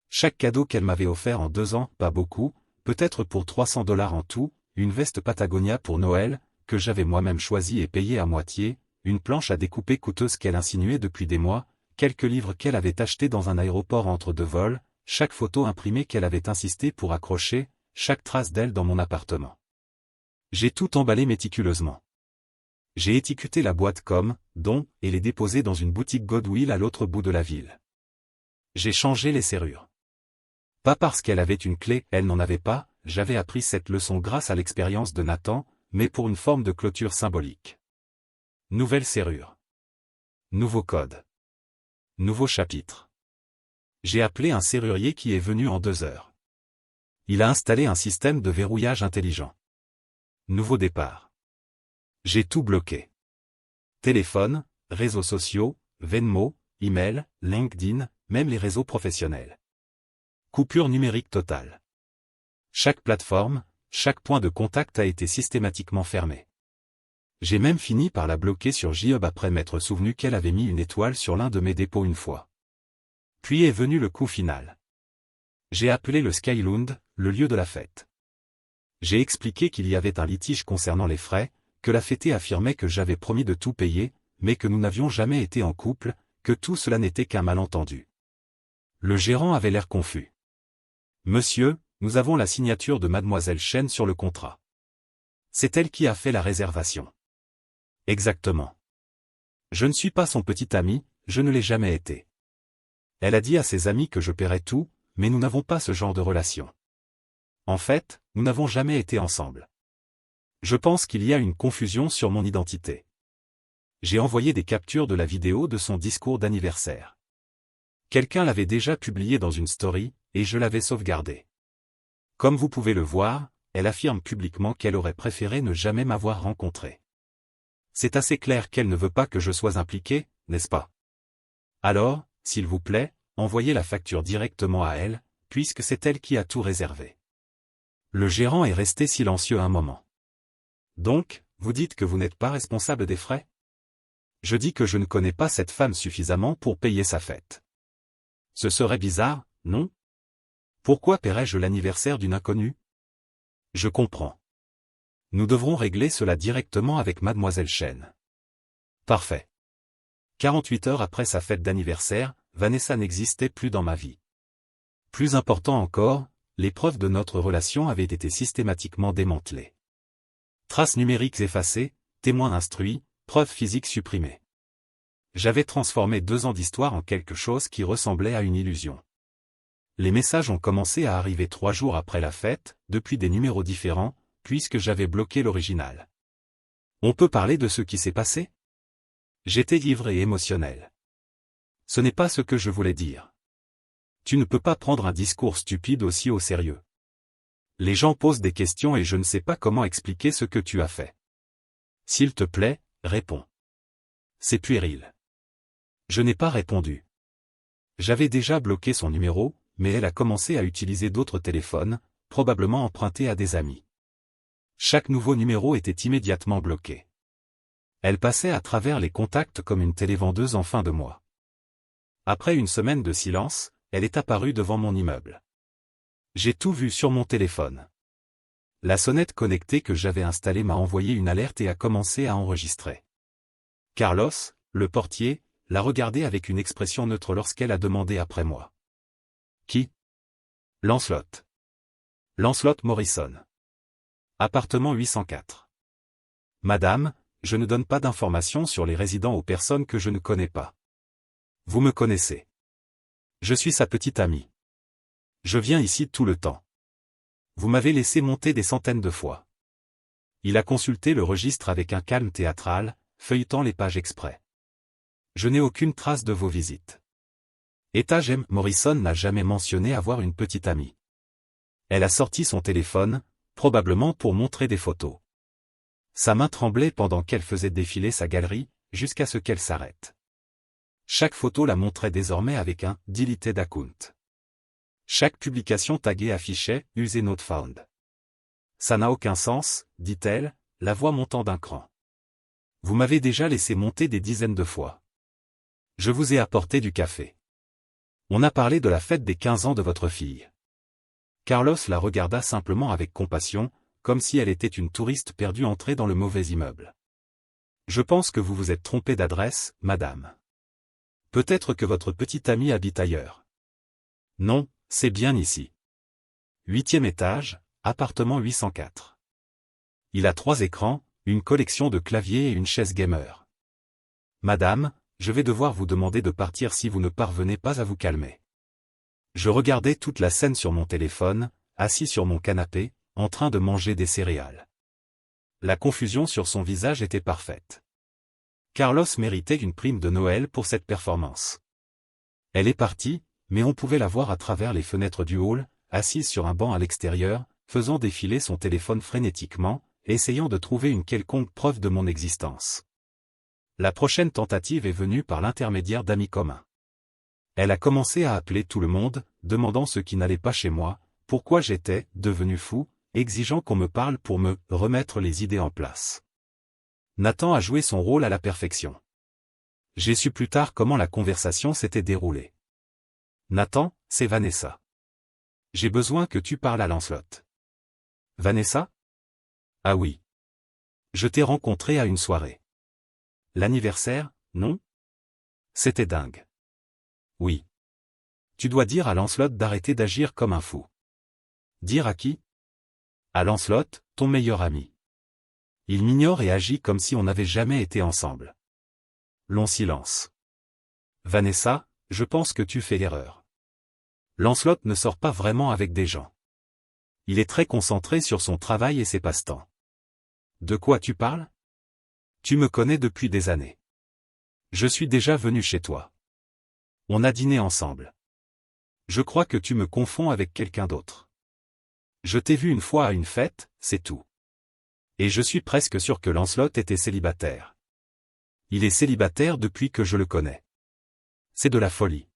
Chaque cadeau qu'elle m'avait offert en 2 ans, pas beaucoup, peut-être pour $300 en tout, une veste Patagonia pour Noël, que j'avais moi-même choisi et payé à moitié, une planche à découper coûteuse qu'elle insinuait depuis des mois, quelques livres qu'elle avait achetés dans un aéroport entre deux vols, chaque photo imprimée qu'elle avait insisté pour accrocher, chaque trace d'elle dans mon appartement. J'ai tout emballé méticuleusement. J'ai étiqueté la boîte comme « don » et l'ai déposée dans une boutique Goodwill à l'autre bout de la ville. J'ai changé les serrures. Pas parce qu'elle avait une clé, elle n'en avait pas, j'avais appris cette leçon grâce à l'expérience de Nathan, mais pour une forme de clôture symbolique. Nouvelle serrure. Nouveau code. Nouveau chapitre. J'ai appelé un serrurier qui est venu en 2 heures. Il a installé un système de verrouillage intelligent. Nouveau départ. J'ai tout bloqué. Téléphone, réseaux sociaux, Venmo, email, LinkedIn, même les réseaux professionnels. Coupure numérique totale. Chaque plateforme, chaque point de contact a été systématiquement fermé. J'ai même fini par la bloquer sur J-Hub après m'être souvenu qu'elle avait mis une étoile sur l'un de mes dépôts une fois. Puis est venu le coup final. J'ai appelé le Skylund, le lieu de la fête. J'ai expliqué qu'il y avait un litige concernant les frais, que la fêtée affirmait que j'avais promis de tout payer, mais que nous n'avions jamais été en couple, que tout cela n'était qu'un malentendu. Le gérant avait l'air confus. « Monsieur, nous avons la signature de Mademoiselle Chen sur le contrat. C'est elle qui a fait la réservation. » Exactement. Je ne suis pas son petit ami, je ne l'ai jamais été. Elle a dit à ses amis que je paierais tout, mais nous n'avons pas ce genre de relation. En fait, nous n'avons jamais été ensemble. Je pense qu'il y a une confusion sur mon identité. J'ai envoyé des captures de la vidéo de son discours d'anniversaire. Quelqu'un l'avait déjà publié dans une story, et je l'avais sauvegardé. Comme vous pouvez le voir, elle affirme publiquement qu'elle aurait préféré ne jamais m'avoir rencontré. C'est assez clair qu'elle ne veut pas que je sois impliqué, n'est-ce pas? Alors, s'il vous plaît, envoyez la facture directement à elle, puisque c'est elle qui a tout réservé. Le gérant est resté silencieux un moment. Donc, vous dites que vous n'êtes pas responsable des frais? Je dis que je ne connais pas cette femme suffisamment pour payer sa fête. Ce serait bizarre, non? Pourquoi paierais-je l'anniversaire d'une inconnue? Je comprends. Nous devrons régler cela directement avec Mademoiselle Chen. Parfait. 48 heures après sa fête d'anniversaire, Vanessa n'existait plus dans ma vie. Plus important encore, les preuves de notre relation avaient été systématiquement démantelées. Traces numériques effacées, témoins instruits, preuves physiques supprimées. J'avais transformé 2 ans d'histoire en quelque chose qui ressemblait à une illusion. Les messages ont commencé à arriver 3 jours après la fête, depuis des numéros différents, puisque j'avais bloqué l'original. On peut parler de ce qui s'est passé? J'étais ivre et émotionnel. Ce n'est pas ce que je voulais dire. Tu ne peux pas prendre un discours stupide aussi au sérieux. Les gens posent des questions et je ne sais pas comment expliquer ce que tu as fait. S'il te plaît, réponds. C'est puéril. Je n'ai pas répondu. J'avais déjà bloqué son numéro, mais elle a commencé à utiliser d'autres téléphones, probablement empruntés à des amis. Chaque nouveau numéro était immédiatement bloqué. Elle passait à travers les contacts comme une télévendeuse en fin de mois. Après une semaine de silence, elle est apparue devant mon immeuble. J'ai tout vu sur mon téléphone. La sonnette connectée que j'avais installée m'a envoyé une alerte et a commencé à enregistrer. Carlos, le portier, l'a regardé avec une expression neutre lorsqu'elle a demandé après moi. Qui? Lancelot. Lancelot Morrison. Appartement 804. Madame, je ne donne pas d'informations sur les résidents aux personnes que je ne connais pas. Vous me connaissez. Je suis sa petite amie. Je viens ici tout le temps. Vous m'avez laissé monter des centaines de fois. Il a consulté le registre avec un calme théâtral, feuilletant les pages exprès. Je n'ai aucune trace de vos visites. Étage M. Morrison n'a jamais mentionné avoir une petite amie. Elle a sorti son téléphone, probablement pour montrer des photos. Sa main tremblait pendant qu'elle faisait défiler sa galerie, jusqu'à ce qu'elle s'arrête. Chaque photo la montrait désormais avec un « deleted account ». Chaque publication taguée affichait « Usé not found ». Ça n'a aucun sens, dit-elle, la voix montant d'un cran. Vous m'avez déjà laissé monter des dizaines de fois. Je vous ai apporté du café. On a parlé de la fête des 15 ans de votre fille. Carlos la regarda simplement avec compassion, comme si elle était une touriste perdue entrée dans le mauvais immeuble. Je pense que vous vous êtes trompé d'adresse, madame. Peut-être que votre petit ami habite ailleurs. Non, c'est bien ici. 8e étage, appartement 804. Il a 3 écrans, une collection de claviers et une chaise gamer. Madame, je vais devoir vous demander de partir si vous ne parvenez pas à vous calmer. Je regardais toute la scène sur mon téléphone, assis sur mon canapé, en train de manger des céréales. La confusion sur son visage était parfaite. Carlos méritait une prime de Noël pour cette performance. Elle est partie, mais on pouvait la voir à travers les fenêtres du hall, assise sur un banc à l'extérieur, faisant défiler son téléphone frénétiquement, essayant de trouver une quelconque preuve de mon existence. La prochaine tentative est venue par l'intermédiaire d'amis communs. Elle a commencé à appeler tout le monde, demandant ce qui n'allait pas chez moi, pourquoi j'étais devenu fou, exigeant qu'on me parle pour me remettre les idées en place. Nathan a joué son rôle à la perfection. J'ai su plus tard comment la conversation s'était déroulée. Nathan, c'est Vanessa. J'ai besoin que tu parles à Lancelot. Vanessa? Ah oui. Je t'ai rencontré à une soirée. L'anniversaire, non? C'était dingue. Oui. Tu dois dire à Lancelot d'arrêter d'agir comme un fou. Dire à qui? À Lancelot, ton meilleur ami. Il m'ignore et agit comme si on n'avait jamais été ensemble. Long silence. Vanessa, je pense que tu fais l'erreur. Lancelot ne sort pas vraiment avec des gens. Il est très concentré sur son travail et ses passe-temps. De quoi tu parles? Tu me connais depuis des années. Je suis déjà venu chez toi. On a dîné ensemble. Je crois que tu me confonds avec quelqu'un d'autre. Je t'ai vu une fois à une fête, c'est tout. Et je suis presque sûr que Lancelot était célibataire. Il est célibataire depuis que je le connais. C'est de la folie.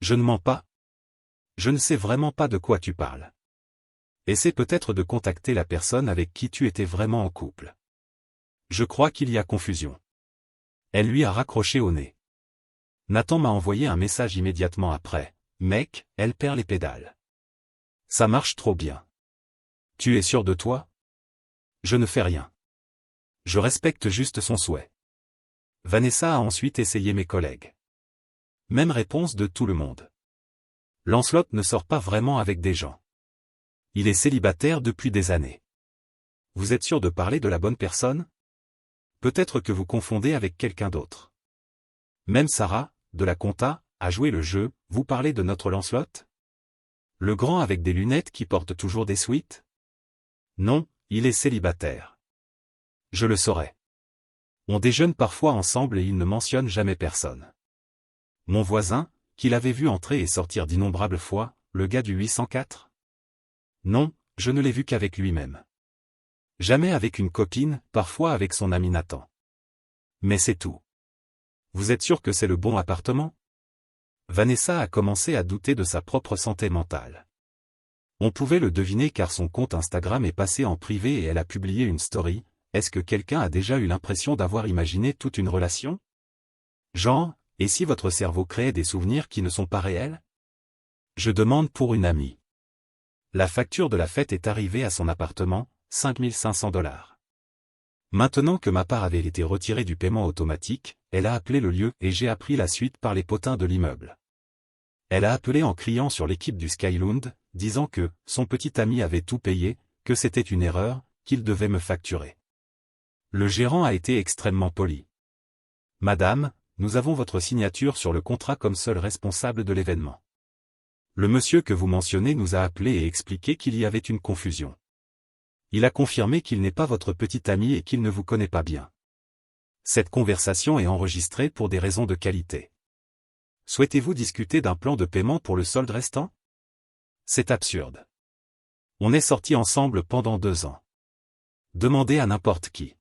Je ne mens pas. Je ne sais vraiment pas de quoi tu parles. Essaie peut-être de contacter la personne avec qui tu étais vraiment en couple. Je crois qu'il y a confusion. Elle lui a raccroché au nez. Nathan m'a envoyé un message immédiatement après. Mec, elle perd les pédales. Ça marche trop bien. Tu es sûr de toi? Je ne fais rien. Je respecte juste son souhait. Vanessa a ensuite essayé mes collègues. Même réponse de tout le monde. Lancelot ne sort pas vraiment avec des gens. Il est célibataire depuis des années. Vous êtes sûr de parler de la bonne personne? Peut-être que vous confondez avec quelqu'un d'autre. Même Sarah, de la compta, a joué le jeu, vous parlez de notre Lancelot? Le grand avec des lunettes qui porte toujours des sweats? Non, il est célibataire. Je le saurais. On déjeune parfois ensemble et il ne mentionne jamais personne. Mon voisin, qu'il avait vu entrer et sortir d'innombrables fois, le gars du 804? Non, je ne l'ai vu qu'avec lui-même. Jamais avec une copine, parfois avec son ami Nathan. Mais c'est tout. Vous êtes sûr que c'est le bon appartement? Vanessa a commencé à douter de sa propre santé mentale. On pouvait le deviner car son compte Instagram est passé en privé et elle a publié une story. Est-ce que quelqu'un a déjà eu l'impression d'avoir imaginé toute une relation? Genre, et si votre cerveau créait des souvenirs qui ne sont pas réels? Je demande pour une amie. La facture de la fête est arrivée à son appartement, 5500 $. Maintenant que ma part avait été retirée du paiement automatique, elle a appelé le lieu et j'ai appris la suite par les potins de l'immeuble. Elle a appelé en criant sur l'équipe du Skylund, disant que son petit ami avait tout payé, que c'était une erreur, qu'il devait me facturer. Le gérant a été extrêmement poli. Madame, nous avons votre signature sur le contrat comme seul responsable de l'événement. Le monsieur que vous mentionnez nous a appelé et expliqué qu'il y avait une confusion. Il a confirmé qu'il n'est pas votre petit ami et qu'il ne vous connaît pas bien. Cette conversation est enregistrée pour des raisons de qualité. Souhaitez-vous discuter d'un plan de paiement pour le solde restant? C'est absurde. On est sortis ensemble pendant 2 ans. Demandez à n'importe qui.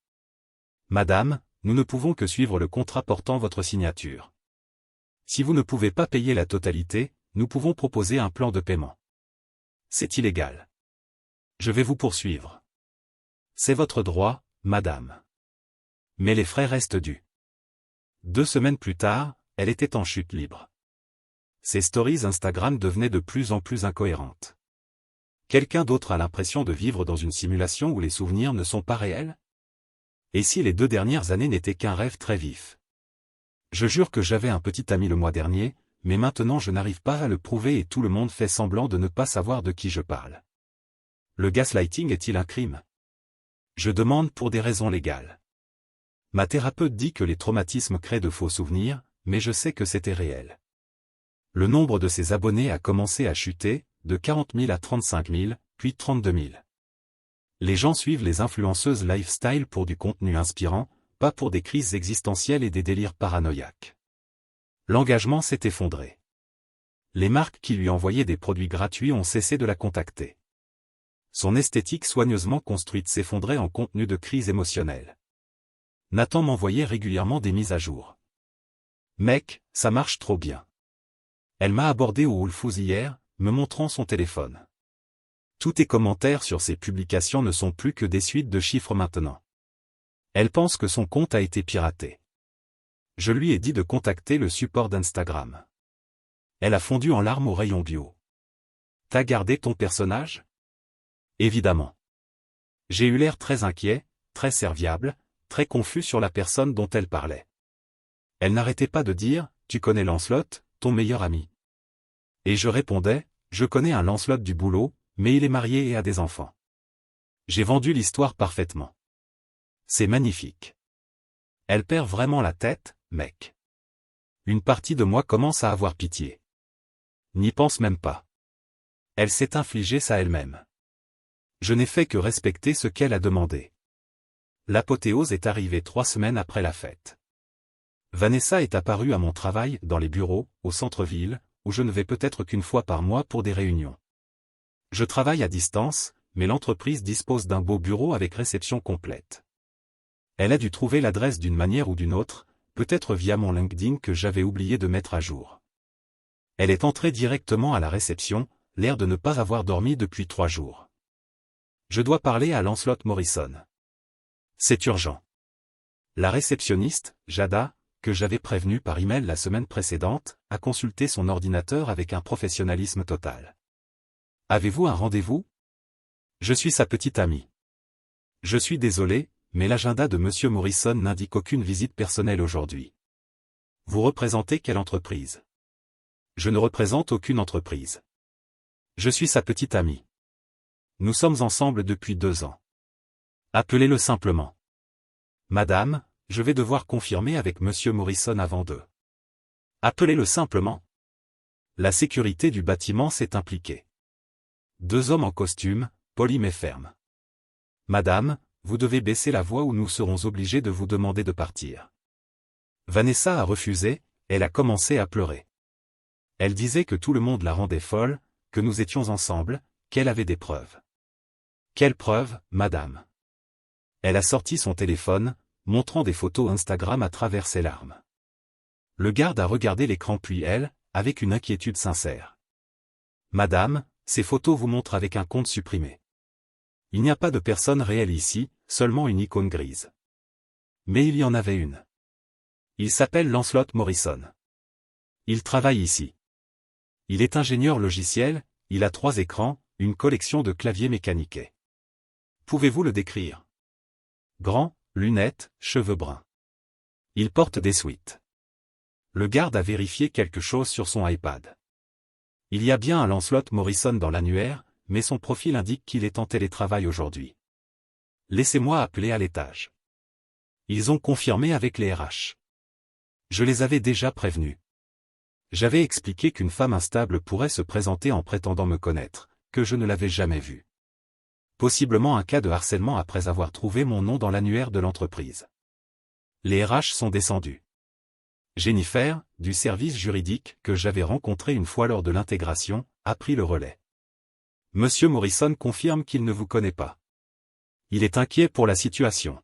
Madame, nous ne pouvons que suivre le contrat portant votre signature. Si vous ne pouvez pas payer la totalité, nous pouvons proposer un plan de paiement. C'est illégal. Je vais vous poursuivre. C'est votre droit, madame. Mais les frais restent dus. 2 semaines plus tard, elle était en chute libre. Ses stories Instagram devenaient de plus en plus incohérentes. Quelqu'un d'autre a l'impression de vivre dans une simulation où les souvenirs ne sont pas réels? Et si les 2 dernières années n'étaient qu'un rêve très vif? Je jure que j'avais un petit ami le mois dernier, mais maintenant je n'arrive pas à le prouver et tout le monde fait semblant de ne pas savoir de qui je parle. Le gaslighting est-il un crime? Je demande pour des raisons légales. Ma thérapeute dit que les traumatismes créent de faux souvenirs, mais je sais que c'était réel. Le nombre de ses abonnés a commencé à chuter, de 40 000 à 35 000, puis 32 000. Les gens suivent les influenceuses lifestyle pour du contenu inspirant, pas pour des crises existentielles et des délires paranoïaques. L'engagement s'est effondré. Les marques qui lui envoyaient des produits gratuits ont cessé de la contacter. Son esthétique soigneusement construite s'effondrait en contenu de crise émotionnelle. Nathan m'envoyait régulièrement des mises à jour. Mec, ça marche trop bien. Elle m'a abordé au Whole Foods hier, me montrant son téléphone. Tous tes commentaires sur ses publications ne sont plus que des suites de chiffres maintenant. Elle pense que son compte a été piraté. Je lui ai dit de contacter le support d'Instagram. Elle a fondu en larmes au rayon bio. T'as gardé ton personnage? Évidemment. J'ai eu l'air très inquiet, très serviable, très confus sur la personne dont elle parlait. Elle n'arrêtait pas de dire, tu connais Lancelot, ton meilleur ami. Et je répondais, je connais un Lancelot du boulot, mais il est marié et a des enfants. J'ai vendu l'histoire parfaitement. C'est magnifique. Elle perd vraiment la tête, mec. Une partie de moi commence à avoir pitié. N'y pense même pas. Elle s'est infligée ça elle-même. Je n'ai fait que respecter ce qu'elle a demandé. L'apothéose est arrivée 3 semaines après la fête. Vanessa est apparue à mon travail, dans les bureaux, au centre-ville, où je ne vais peut-être qu'une fois par mois pour des réunions. Je travaille à distance, mais l'entreprise dispose d'un beau bureau avec réception complète. Elle a dû trouver l'adresse d'une manière ou d'une autre, peut-être via mon LinkedIn que j'avais oublié de mettre à jour. Elle est entrée directement à la réception, l'air de ne pas avoir dormi depuis 3 jours. Je dois parler à Lancelot Morrison. C'est urgent. La réceptionniste, Jada, que j'avais prévenue par email la semaine précédente, a consulté son ordinateur avec un professionnalisme total. Avez-vous un rendez-vous? Je suis sa petite amie. Je suis désolé, mais l'agenda de Monsieur Morrison n'indique aucune visite personnelle aujourd'hui. Vous représentez quelle entreprise? Je ne représente aucune entreprise. Je suis sa petite amie. Nous sommes ensemble depuis 2 ans. Appelez-le simplement. Madame, je vais devoir confirmer avec Monsieur Morrison avant de. Appelez-le simplement. La sécurité du bâtiment s'est impliquée. 2 hommes en costume, polis mais fermes. Madame, vous devez baisser la voix ou nous serons obligés de vous demander de partir. Vanessa a refusé, elle a commencé à pleurer. Elle disait que tout le monde la rendait folle, que nous étions ensemble, qu'elle avait des preuves. Quelles preuves, madame? Elle a sorti son téléphone, montrant des photos Instagram à travers ses larmes. Le garde a regardé l'écran puis elle, avec une inquiétude sincère. Madame, ces photos vous montrent avec un compte supprimé. Il n'y a pas de personne réelle ici, seulement une icône grise. Mais il y en avait une. Il s'appelle Lancelot Morrison. Il travaille ici. Il est ingénieur logiciel, il a 3 écrans, une collection de claviers mécaniqués. Pouvez-vous le décrire? Grand, lunettes, cheveux bruns. Il porte des sweats. Le garde a vérifié quelque chose sur son iPad. Il y a bien un Lancelot Morrison dans l'annuaire, mais son profil indique qu'il est en télétravail aujourd'hui. Laissez-moi appeler à l'étage. Ils ont confirmé avec les RH. Je les avais déjà prévenus. J'avais expliqué qu'une femme instable pourrait se présenter en prétendant me connaître, que je ne l'avais jamais vue. Possiblement un cas de harcèlement après avoir trouvé mon nom dans l'annuaire de l'entreprise. Les RH sont descendus. Jennifer, du service juridique, que j'avais rencontré une fois lors de l'intégration, a pris le relais. Monsieur Morrison confirme qu'il ne vous connaît pas. Il est inquiet pour la situation.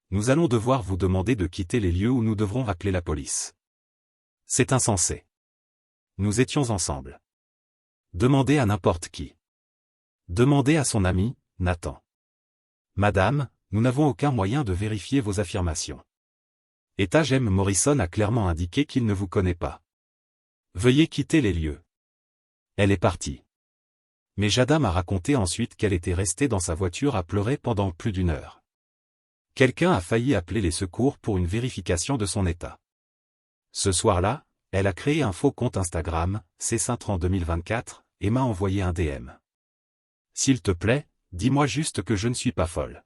Nous allons devoir vous demander de quitter les lieux où nous devrons appeler la police. C'est insensé. Nous étions ensemble. Demandez à n'importe qui. Demandez à son ami, Nathan. Madame, nous n'avons aucun moyen de vérifier vos affirmations. Étage M. Morrison a clairement indiqué qu'il ne vous connaît pas. Veuillez quitter les lieux. Elle est partie. Mais Jada m'a raconté ensuite qu'elle était restée dans sa voiture à pleurer pendant plus d'une heure. Quelqu'un a failli appeler les secours pour une vérification de son état. Ce soir-là, elle a créé un faux compte Instagram, C5 2024, et m'a envoyé un DM. S'il te plaît, dis-moi juste que je ne suis pas folle.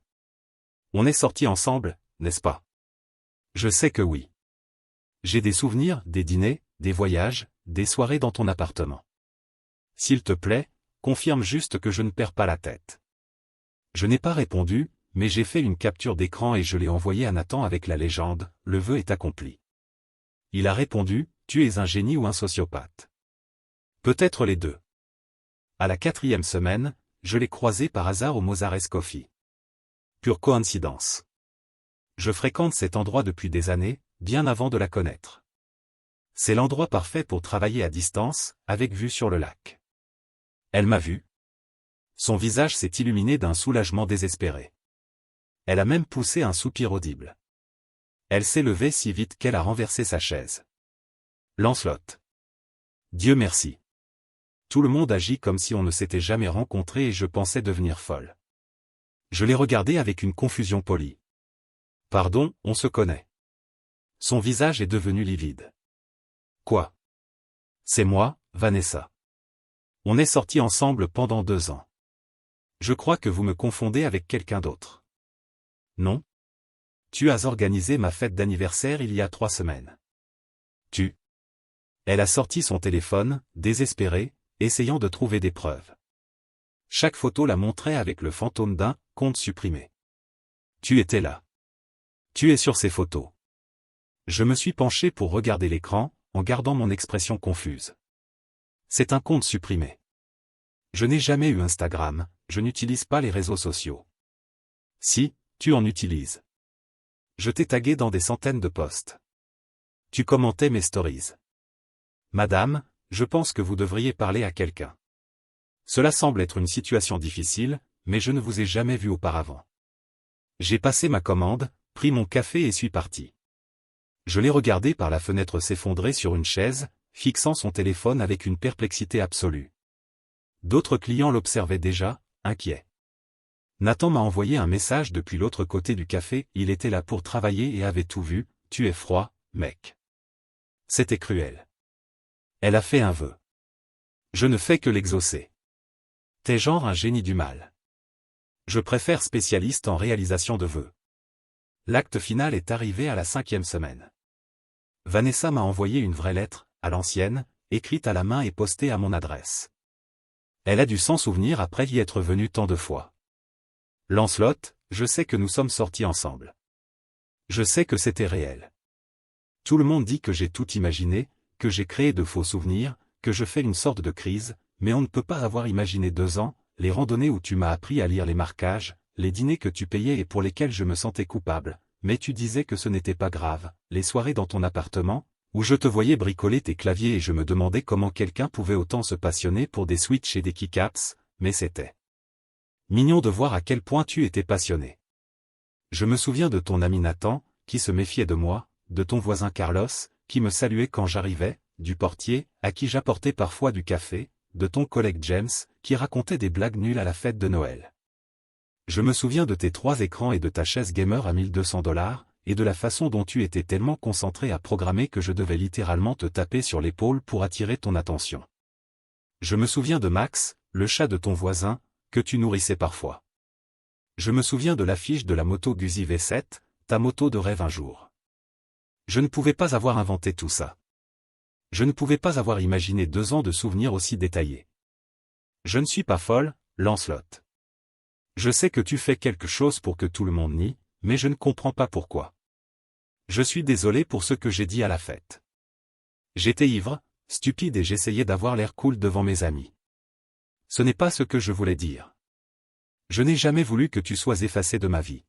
On est sortis ensemble, n'est-ce pas? Je sais que oui. J'ai des souvenirs, des dîners, des voyages, des soirées dans ton appartement. S'il te plaît, confirme juste que je ne perds pas la tête. Je n'ai pas répondu, mais j'ai fait une capture d'écran et je l'ai envoyé à Nathan avec la légende, le vœu est accompli. Il a répondu, tu es un génie ou un sociopathe. Peut-être les deux. À la 4e semaine, je l'ai croisé par hasard au Mozart's Coffee. Pure coïncidence. Je fréquente cet endroit depuis des années, bien avant de la connaître. C'est l'endroit parfait pour travailler à distance, avec vue sur le lac. Elle m'a vu. Son visage s'est illuminé d'un soulagement désespéré. Elle a même poussé un soupir audible. Elle s'est levée si vite qu'elle a renversé sa chaise. Lancelot. Dieu merci. Tout le monde agit comme si on ne s'était jamais rencontré et je pensais devenir folle. Je l'ai regardée avec une confusion polie. Pardon, on se connaît. Son visage est devenu livide. Quoi? C'est moi, Vanessa. On est sortis ensemble pendant 2 ans. Je crois que vous me confondez avec quelqu'un d'autre. Non? Tu as organisé ma fête d'anniversaire il y a 3 semaines. Elle a sorti son téléphone, désespérée, essayant de trouver des preuves. Chaque photo la montrait avec le fantôme d'un compte supprimé. Tu étais là. Tu es sur ces photos. Je me suis penché pour regarder l'écran, en gardant mon expression confuse. C'est un compte supprimé. Je n'ai jamais eu Instagram, je n'utilise pas les réseaux sociaux. Si, tu en utilises. Je t'ai tagué dans des centaines de posts. Tu commentais mes stories. Madame, je pense que vous devriez parler à quelqu'un. Cela semble être une situation difficile, mais je ne vous ai jamais vu auparavant. J'ai passé ma commande, pris mon café et suis parti. Je l'ai regardé par la fenêtre s'effondrer sur une chaise, fixant son téléphone avec une perplexité absolue. D'autres clients l'observaient déjà, inquiets. Nathan m'a envoyé un message depuis l'autre côté du café, il était là pour travailler et avait tout vu, tu es froid, mec. C'était cruel. Elle a fait un vœu. Je ne fais que l'exaucer. T'es genre un génie du mal. Je préfère spécialiste en réalisation de vœux. L'acte final est arrivé à la 5e semaine. Vanessa m'a envoyé une vraie lettre, à l'ancienne, écrite à la main et postée à mon adresse. Elle a dû s'en souvenir après y être venue tant de fois. Lancelot, je sais que nous sommes sortis ensemble. Je sais que c'était réel. Tout le monde dit que j'ai tout imaginé, que j'ai créé de faux souvenirs, que je fais une sorte de crise, mais on ne peut pas avoir imaginé 2 ans, les randonnées où tu m'as appris à lire les marquages, les dîners que tu payais et pour lesquels je me sentais coupable, mais tu disais que ce n'était pas grave, les soirées dans ton appartement, où je te voyais bricoler tes claviers et je me demandais comment quelqu'un pouvait autant se passionner pour des switches et des keycaps, mais c'était mignon de voir à quel point tu étais passionné. Je me souviens de ton ami Nathan, qui se méfiait de moi, de ton voisin Carlos, qui me saluait quand j'arrivais, du portier, à qui j'apportais parfois du café, de ton collègue James, qui racontait des blagues nulles à la fête de Noël. Je me souviens de tes 3 écrans et de ta chaise gamer à $1200, et de la façon dont tu étais tellement concentré à programmer que je devais littéralement te taper sur l'épaule pour attirer ton attention. Je me souviens de Max, le chat de ton voisin, que tu nourrissais parfois. Je me souviens de l'affiche de la moto Guzzi V7, ta moto de rêve un jour. Je ne pouvais pas avoir inventé tout ça. Je ne pouvais pas avoir imaginé 2 ans de souvenirs aussi détaillés. Je ne suis pas folle, Lancelot. Je sais que tu fais quelque chose pour que tout le monde nie, mais je ne comprends pas pourquoi. Je suis désolé pour ce que j'ai dit à la fête. J'étais ivre, stupide et j'essayais d'avoir l'air cool devant mes amis. Ce n'est pas ce que je voulais dire. Je n'ai jamais voulu que tu sois effacé de ma vie.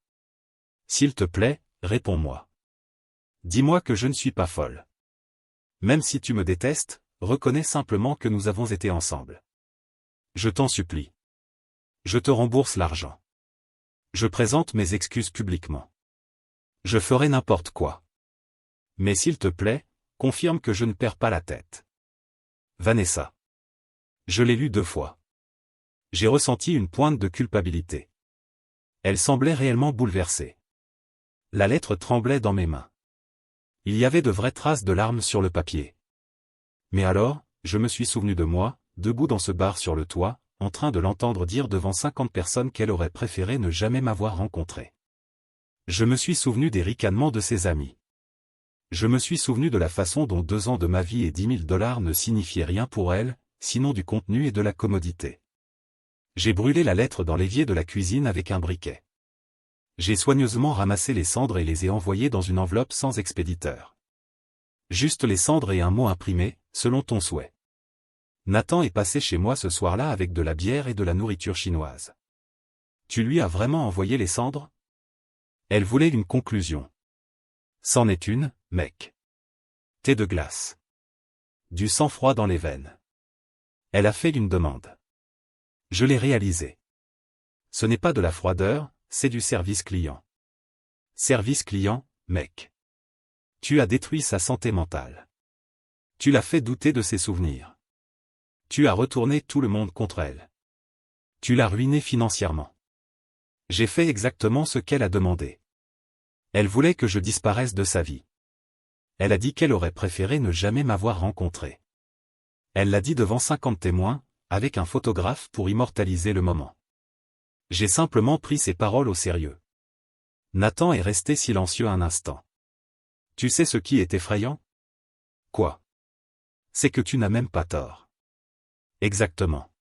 S'il te plaît, réponds-moi. Dis-moi que je ne suis pas folle. Même si tu me détestes, reconnais simplement que nous avons été ensemble. Je t'en supplie. Je te rembourse l'argent. Je présente mes excuses publiquement. Je ferai n'importe quoi. Mais s'il te plaît, confirme que je ne perds pas la tête. Vanessa. Je l'ai lu 2 fois. J'ai ressenti une pointe de culpabilité. Elle semblait réellement bouleversée. La lettre tremblait dans mes mains. Il y avait de vraies traces de larmes sur le papier. Mais alors, je me suis souvenu de moi, debout dans ce bar sur le toit, en train de l'entendre dire devant 50 personnes qu'elle aurait préféré ne jamais m'avoir rencontré. Je me suis souvenu des ricanements de ses amis. Je me suis souvenu de la façon dont 2 ans de ma vie et 10 000 $ ne signifiaient rien pour elle, sinon du contenu et de la commodité. J'ai brûlé la lettre dans l'évier de la cuisine avec un briquet. J'ai soigneusement ramassé les cendres et les ai envoyées dans une enveloppe sans expéditeur. Juste les cendres et un mot imprimé, selon ton souhait. Nathan est passé chez moi ce soir-là avec de la bière et de la nourriture chinoise. Tu lui as vraiment envoyé les cendres? Elle voulait une conclusion. C'en est une, mec. Thé de glace. Du sang-froid dans les veines. Elle a fait une demande. Je l'ai réalisée. Ce n'est pas de la froideur, c'est du service client. Service client, mec. Tu as détruit sa santé mentale. Tu l'as fait douter de ses souvenirs. Tu as retourné tout le monde contre elle. Tu l'as ruinée financièrement. J'ai fait exactement ce qu'elle a demandé. Elle voulait que je disparaisse de sa vie. Elle a dit qu'elle aurait préféré ne jamais m'avoir rencontré. Elle l'a dit devant 50 témoins, avec un photographe pour immortaliser le moment. J'ai simplement pris ses paroles au sérieux. Nathan est resté silencieux un instant. Tu sais ce qui est effrayant? Quoi? C'est que tu n'as même pas tort. Exactement.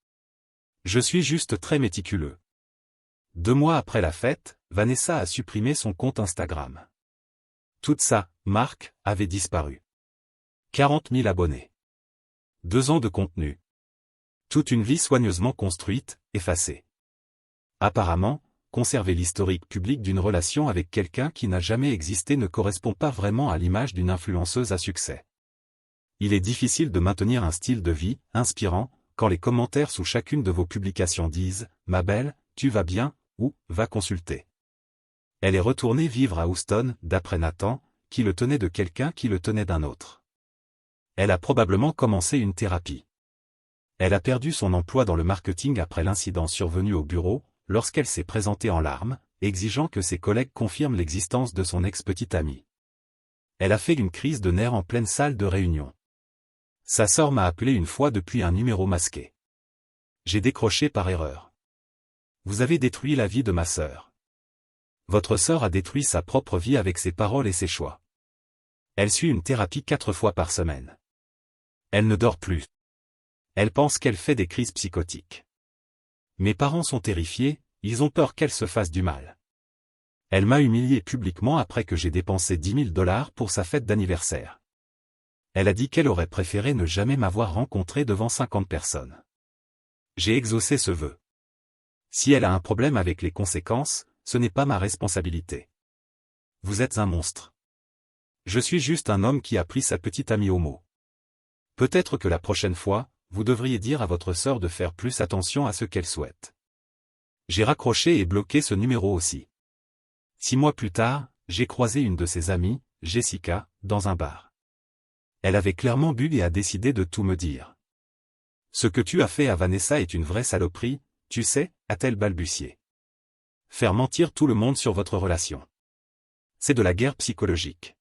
Je suis juste très méticuleux. 2 mois après la fête, Vanessa a supprimé son compte Instagram. Toute sa marque avait disparu. 40 000 abonnés. 2 ans de contenu. Toute une vie soigneusement construite, effacée. Apparemment, conserver l'historique public d'une relation avec quelqu'un qui n'a jamais existé ne correspond pas vraiment à l'image d'une influenceuse à succès. Il est difficile de maintenir un style de vie inspirant, quand les commentaires sous chacune de vos publications disent « Ma belle, tu vas bien » ou « Va consulter ». Elle est retournée vivre à Houston, d'après Nathan, qui le tenait de quelqu'un qui le tenait d'un autre. Elle a probablement commencé une thérapie. Elle a perdu son emploi dans le marketing après l'incident survenu au bureau, lorsqu'elle s'est présentée en larmes, exigeant que ses collègues confirment l'existence de son ex-petite amie. Elle a fait une crise de nerfs en pleine salle de réunion. Sa sœur m'a appelé une fois depuis un numéro masqué. J'ai décroché par erreur. Vous avez détruit la vie de ma sœur. Votre sœur a détruit sa propre vie avec ses paroles et ses choix. Elle suit une thérapie 4 fois par semaine. Elle ne dort plus. Elle pense qu'elle fait des crises psychotiques. Mes parents sont terrifiés, ils ont peur qu'elle se fasse du mal. Elle m'a humilié publiquement après que j'ai dépensé 10 000 $ pour sa fête d'anniversaire. Elle a dit qu'elle aurait préféré ne jamais m'avoir rencontré devant 50 personnes. J'ai exaucé ce vœu. Si elle a un problème avec les conséquences, ce n'est pas ma responsabilité. Vous êtes un monstre. Je suis juste un homme qui a pris sa petite amie au mot. Peut-être que la prochaine fois, vous devriez dire à votre sœur de faire plus attention à ce qu'elle souhaite. J'ai raccroché et bloqué ce numéro aussi. 6 mois plus tard, j'ai croisé une de ses amies, Jessica, dans un bar. Elle avait clairement bu et a décidé de tout me dire. Ce que tu as fait à Vanessa est une vraie saloperie, tu sais, a-t-elle balbutié. Faire mentir tout le monde sur votre relation. C'est de la guerre psychologique.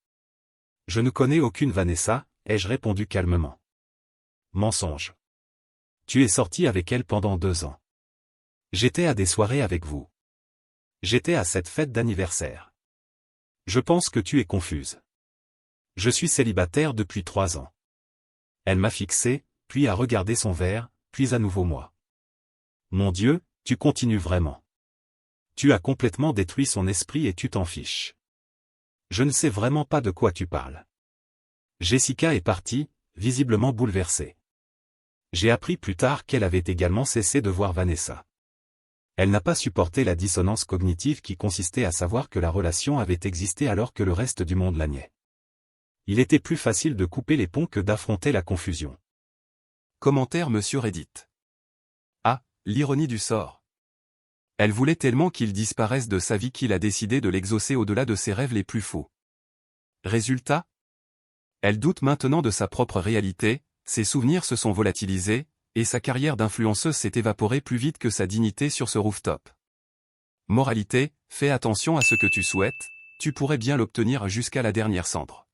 Je ne connais aucune Vanessa, ai-je répondu calmement. Mensonge. Tu es sorti avec elle pendant 2 ans. J'étais à des soirées avec vous. J'étais à cette fête d'anniversaire. Je pense que tu es confuse. Je suis célibataire depuis 3 ans. Elle m'a fixé, puis a regardé son verre, puis à nouveau moi. Mon Dieu, tu continues vraiment. Tu as complètement détruit son esprit et tu t'en fiches. Je ne sais vraiment pas de quoi tu parles. Jessica est partie, visiblement bouleversée. J'ai appris plus tard qu'elle avait également cessé de voir Vanessa. Elle n'a pas supporté la dissonance cognitive qui consistait à savoir que la relation avait existé alors que le reste du monde la niait. Il était plus facile de couper les ponts que d'affronter la confusion. Commentaire Monsieur Reddit. Ah, l'ironie du sort. Elle voulait tellement qu'il disparaisse de sa vie qu'il a décidé de l'exaucer au-delà de ses rêves les plus faux. Résultat ? Elle doute maintenant de sa propre réalité, ses souvenirs se sont volatilisés, Et sa carrière d'influenceuse s'est évaporée plus vite que sa dignité sur ce rooftop. Moralité, fais attention à ce que tu souhaites, tu pourrais bien l'obtenir jusqu'à la dernière cendre.